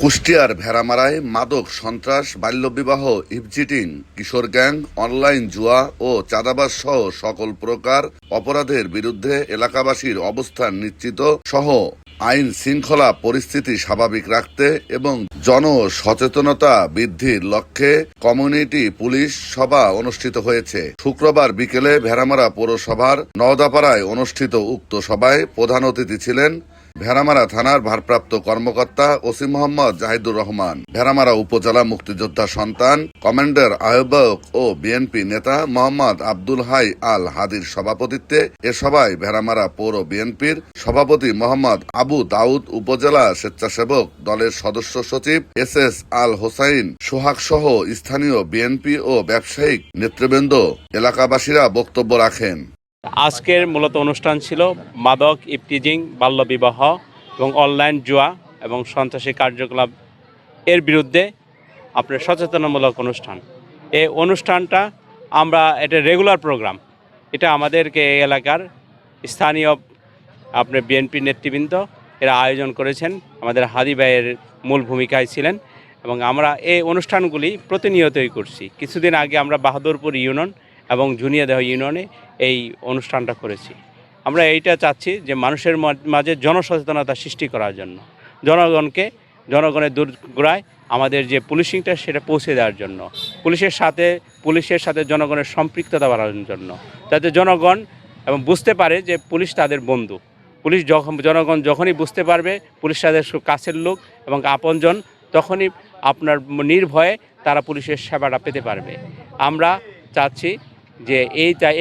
কুষ্টিয়ার ভেড়ামারায় মাদক, সন্ত্রাস, বাল্যবিবাহ, ইভজিটিং, কিশোর গ্যাং, অনলাইন জুয়া ও চাঁদাবাজ সহ সকল প্রকার অপরাধের বিরুদ্ধে এলাকাবাসীর অবস্থান নিশ্চিত সহ আইন শৃঙ্খলা পরিস্থিতি স্বাভাবিক রাখতে এবং জনসচেতনতা বৃদ্ধির লক্ষ্যে কমিউনিটি পুলিশ সভা অনুষ্ঠিত হয়েছে। শুক্রবার বিকেলে ভেড়ামারা পৌরসভার নওদাপাড়ায় অনুষ্ঠিত উক্ত সভায় প্রধান অতিথি ছিলেন ভেড়ামারা থানার ভারপ্রাপ্ত কর্মকর্তা ওসি মোহাম্মদ জাহিদুর রহমান, ভেড়ামারা উপজেলা মুক্তিযোদ্ধা সন্তান কমান্ডার আহ্বায়ক ও বিএনপি নেতা মোহাম্মদ আব্দুল হাই আল হাদির সভাপতিত্বে এ সভায় ভেড়ামারা পৌর বিএনপির সভাপতি মোহাম্মদ আবু দাউদ, উপজেলা স্বেচ্ছাসেবক দলের সদস্য সচিব SS আল হোসাইন সোহাগ সহ স্থানীয় বিএনপি ও ব্যবসায়িক নেতৃবৃন্দ এলাকাবাসীরা বক্তব্য রাখেন। আজকের মূলত অনুষ্ঠান ছিল মাদক, ইভটিজিং, বাল্যবিবাহ এবং অনলাইন জুয়া এবং সন্ত্রাসী কার্যকলাপ এর বিরুদ্ধে আপনার সচেতনামূলক অনুষ্ঠান। এই অনুষ্ঠানটা এটা রেগুলার প্রোগ্রাম। এটা আমাদেরকে এই এলাকার স্থানীয় আপনার বিএনপি নেতৃবৃন্দ এরা আয়োজন করেছেন, আমাদের হাদি ভাইয়ের মূল ভূমিকায় ছিলেন এবং আমরা এই অনুষ্ঠানগুলি প্রতিনিয়তই করছি। কিছুদিন আগে আমরা বাহাদুরপুর ইউনিয়ন এবং ঝুনিয়াদেহ ইউনিয়নে এই অনুষ্ঠানটা করেছি। আমরা এইটা চাচ্ছি যে মানুষের মাঝে জনসচেতনতা সৃষ্টি করার জন্য, জনগণের দোরগোড়ায় আমাদের যে পুলিশিংটা সেটা পৌঁছে দেওয়ার জন্য, পুলিশের সাথে জনগণের সম্পৃক্ততা বাড়ানোর জন্য, যাতে জনগণ এবং বুঝতে পারে যে পুলিশ তাদের বন্ধু। জনগণ যখনই বুঝতে পারবে পুলিশ তাদের কাছের লোক এবং আপনজন, তখনই আপনার নির্ভয়ে তারা পুলিশের সেবাটা পেতে পারবে। আমরা চাচ্ছি যে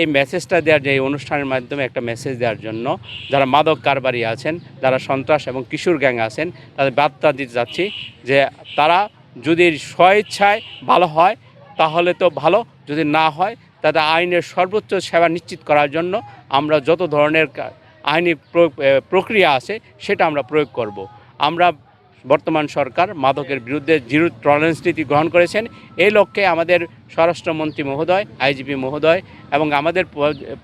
এই মেসেজটা দেওয়ার, যে এই অনুষ্ঠানের মাধ্যমে একটা মেসেজ দেওয়ার জন্য যারা মাদক কারবারি আছেন, যারা সন্ত্রাস এবং কিশোর গ্যাং আছেন, তাদের বার্তা দিতে যাচ্ছি যে তারা যদি স্বইচ্ছায় ভালো হয় তাহলে তো ভালো, যদি না হয় তাদের আইনের সর্বোচ্চ সেবা নিশ্চিত করার জন্য আমরা যত ধরনের আইনি প্রক্রিয়া আছে সেটা আমরা প্রয়োগ করব। আমরা বর্তমান সরকার মাদকের বিরুদ্ধে জিরো টলারেন্স নীতি গ্রহণ করেছেন। এই লক্ষ্যে আমাদের স্বরাষ্ট্রমন্ত্রী মহোদয়, আইজিপি মহোদয় এবং আমাদের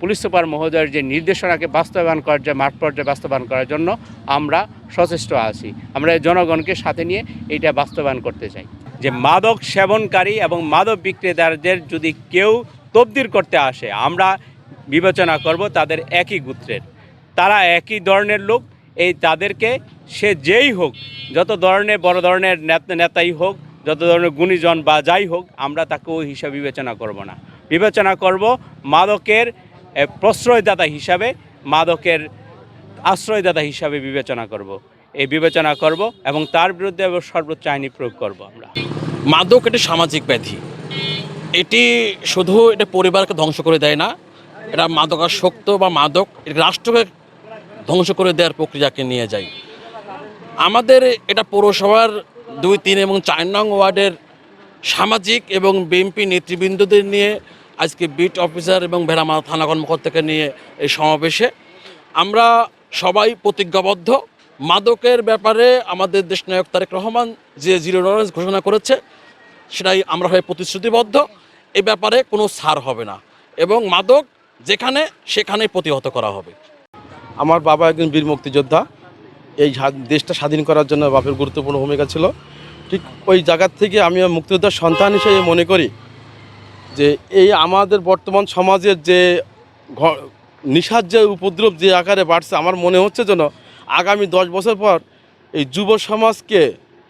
পুলিশ সুপার মহোদয়ের যে নির্দেশনাকে বাস্তবায়ন করার, যে মাঠ পর্যায়ে বাস্তবায়ন করার জন্য আমরা সচেষ্ট আছি। আমরা জনগণকে সাথে নিয়ে এইটা বাস্তবায়ন করতে চাই যে মাদক সেবনকারী এবং মাদক বিক্রেতাদের যদি কেউ তবদির করতে আসে, আমরা বিবেচনা করব তাদের একই গোত্রের, তারা একই ধরনের লোক। তাদেরকে সে যেই হোক, যত ধরনের বড় ধরনের নেতাই হোক, যত ধরনের গুণীজন বা যাই হোক, আমরা তাকে ওই হিসাবে বিবেচনা করব না। বিবেচনা করব মাদকের প্রশ্রয়দাতা হিসাবে, মাদকের আশ্রয়দাতা হিসাবে বিবেচনা করব এবং তার বিরুদ্ধে সর্বোচ্চ আইনি প্রয়োগ করব। আমরা মাদক এটি সামাজিক ব্যাধি। এটি শুধু এটা পরিবারকে ধ্বংস করে দেয় না, এটা মাদকাসক্ত বা মাদক রাষ্ট্রকে ধ্বংস করে দেওয়ার প্রক্রিয়াকে নিয়ে যায়। আমাদের এটা পৌরসভার 2, 3 এবং 4 নং ওয়ার্ডের সামাজিক এবং বিএনপি নেতৃবৃন্দদের নিয়ে আজকে বিট অফিসার এবং ভেড়ামারা থানা কর্মকর্তাকে নিয়ে এই সমাবেশে আমরা সবাই প্রতিজ্ঞাবদ্ধ। মাদকের ব্যাপারে আমাদের দেশনায়ক তারেক রহমান যে জিরো টলারেন্স ঘোষণা করেছে সেটাই আমরা হয়ে প্রতিশ্রুতিবদ্ধ। এ ব্যাপারে কোনো ছাড় হবে না এবং মাদক যেখানে সেখানেই প্রতিহত করা হবে। আমার বাবা একজন বীর মুক্তিযোদ্ধা। এই দেশটা স্বাধীন করার জন্য বাপের গুরুত্বপূর্ণ ভূমিকা ছিল। ঠিক ওই জায়গার থেকে আমি মুক্তিযোদ্ধার সন্তান হিসেবে মনে করি যে এই আমাদের বর্তমান সমাজের যে নিশার যে উপদ্রব যে আকারে বাড়ছে, আমার মনে হচ্ছে যেন আগামী 10 বছর পর এই যুব সমাজকে,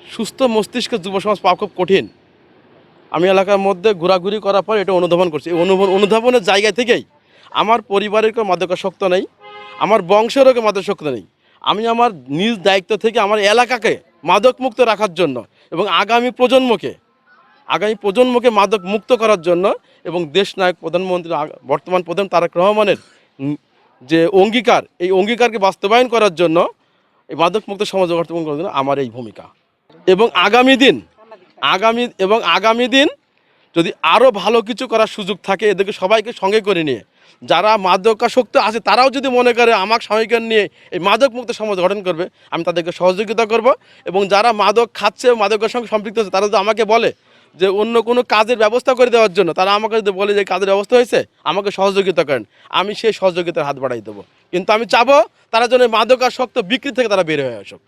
সুস্থ মস্তিষ্কে যুব সমাজ পাওয়া খুব কঠিন। আমি এলাকার মধ্যে ঘোরাঘুরি করার পর এটা অনুধাবন করছি। এই অনুধাবনের জায়গা থেকেই আমার পরিবারের কেউ মাদকাসক্ত নেই, আমার বংশেরও কেউ মাদকাসক্ত নেই। আমি আমার নিজ দায়িত্ব থেকে আমার এলাকাকে মাদকমুক্ত রাখার জন্য এবং আগামী প্রজন্মকে মাদক মুক্ত করার জন্য এবং দেশনায়ক প্রধানমন্ত্রী বর্তমান প্রধান তারেক রহমানের যে অঙ্গীকার, এই অঙ্গীকারকে বাস্তবায়ন করার জন্য, এই মাদকমুক্ত সমাজ গঠন করার জন্য আমার এই ভূমিকা। এবং আগামী দিন যদি আরও ভালো কিছু করার সুযোগ থাকে, এদেরকে সবাইকে সঙ্গে করে নিয়ে যারা মাদকাসক্ত আছে তারাও যদি মনে করে আমার সঙ্গে নিয়ে এই মাদকমুক্ত সমাজ গঠন করবে, আমি তাদেরকে সহযোগিতা করব। এবং যারা মাদক খাচ্ছে, মাদকের সঙ্গে সম্পৃক্ত আছে, তারা যদি আমাকে বলে যে অন্য কোনো কাজের ব্যবস্থা করে দেওয়ার জন্য, তারা আমাকে যদি বলে যে কাজের ব্যবস্থা হয়েছে আমাকে সহযোগিতা করেন, আমি সেই সহযোগিতার হাত বাড়াই দেবো। কিন্তু আমি চাবো তারা যেন মাদকাসক্ত বিক্রি থেকে তারা বের হয়ে আসুক।